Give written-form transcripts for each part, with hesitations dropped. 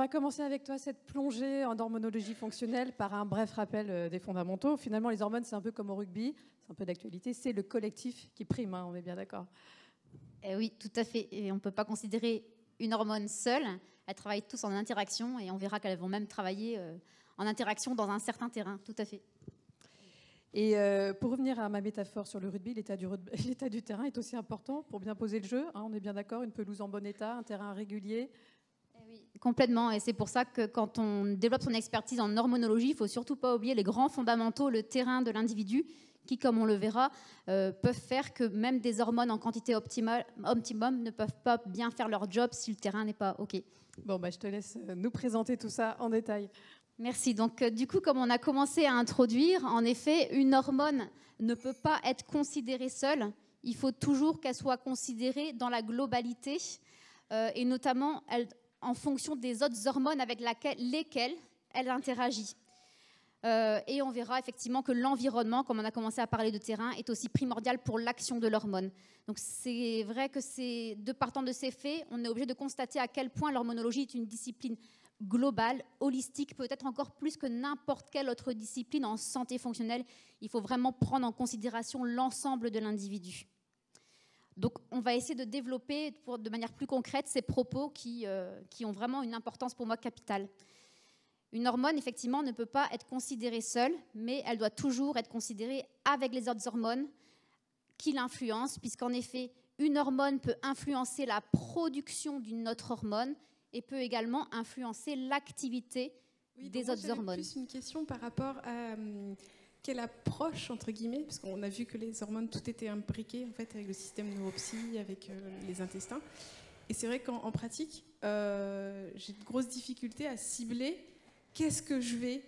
va commencer avec toi cette plongée en hormonologie fonctionnelle par un bref rappel des fondamentaux. Finalement, les hormones, c'est un peu comme au rugby, c'est un peu d'actualité, c'est le collectif qui prime, hein, on est bien d'accord. Oui, tout à fait. Et on ne peut pas considérer une hormone seule. Elles travaillent tous en interaction et on verra qu'elles vont même travailler en interaction dans un certain terrain, tout à fait. Et pour revenir à ma métaphore sur le rugby, l'état du terrain est aussi important pour bien poser le jeu, hein, on est bien d'accord, une pelouse en bon état, un terrain régulier. Oui, complètement, et c'est pour ça que quand on développe son expertise en hormonologie, il ne faut surtout pas oublier les grands fondamentaux, le terrain de l'individu, qui, comme on le verra, peuvent faire que même des hormones en quantité optimum ne peuvent pas bien faire leur job si le terrain n'est pas OK. Bon, bah, je te laisse nous présenter tout ça en détail. Merci. Donc, du coup, comme on a commencé à introduire, en effet, une hormone ne peut pas être considérée seule. Il faut toujours qu'elle soit considérée dans la globalité, et notamment en fonction des autres hormones avec lesquelles elle interagit. Et on verra effectivement que l'environnement, comme on a commencé à parler de terrain, est aussi primordial pour l'action de l'hormone. Donc c'est vrai que de partant de ces faits, on est obligé de constater à quel point l'hormonologie est une discipline globale, holistique, peut-être encore plus que n'importe quelle autre discipline en santé fonctionnelle. Il faut vraiment prendre en considération l'ensemble de l'individu. Donc on va essayer de développer de manière plus concrète ces propos qui ont vraiment une importance pour moi capitale. Une hormone, effectivement, ne peut pas être considérée seule, mais elle doit toujours être considérée avec les autres hormones qui l'influencent, puisqu'en effet, une hormone peut influencer la production d'une autre hormone et peut également influencer l'activité des autres hormones. Plus une question par rapport à quelle approche, entre guillemets, parce qu'on a vu que les hormones, tout était imbriqué en fait, avec le système neuropsy, avec les intestins. Et c'est vrai qu'en pratique, j'ai de grosses difficultés à cibler qu'est-ce que je vais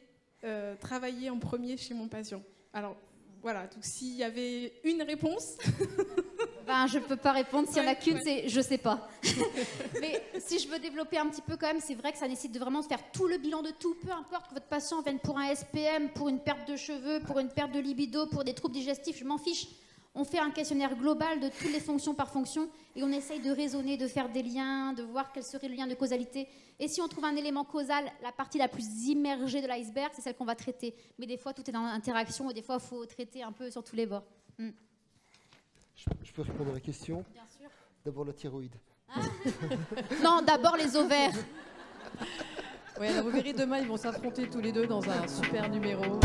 travailler en premier chez mon patient. Alors voilà, donc s'il y avait une réponse... Je ne peux pas répondre, s'il n'y en a qu'une, c'est je ne sais pas. Mais si je veux développer un petit peu quand même, c'est vrai que ça nécessite de vraiment faire tout le bilan de tout, peu importe que votre patient vienne pour un SPM, pour une perte de cheveux, pour une perte de libido, pour des troubles digestifs, je m'en fiche. On fait un questionnaire global de toutes les fonctions par fonction et on essaye de raisonner, de faire des liens, de voir quel serait le lien de causalité. Et si on trouve un élément causal, la partie la plus immergée de l'iceberg, c'est celle qu'on va traiter. Mais des fois, tout est dans l'interaction et des fois, il faut traiter un peu sur tous les bords. Je peux répondre à la question? Bien sûr. D'abord la thyroïde. Non, d'abord les ovaires. Ouais, alors vous verrez demain, ils vont s'affronter tous les deux dans un super numéro.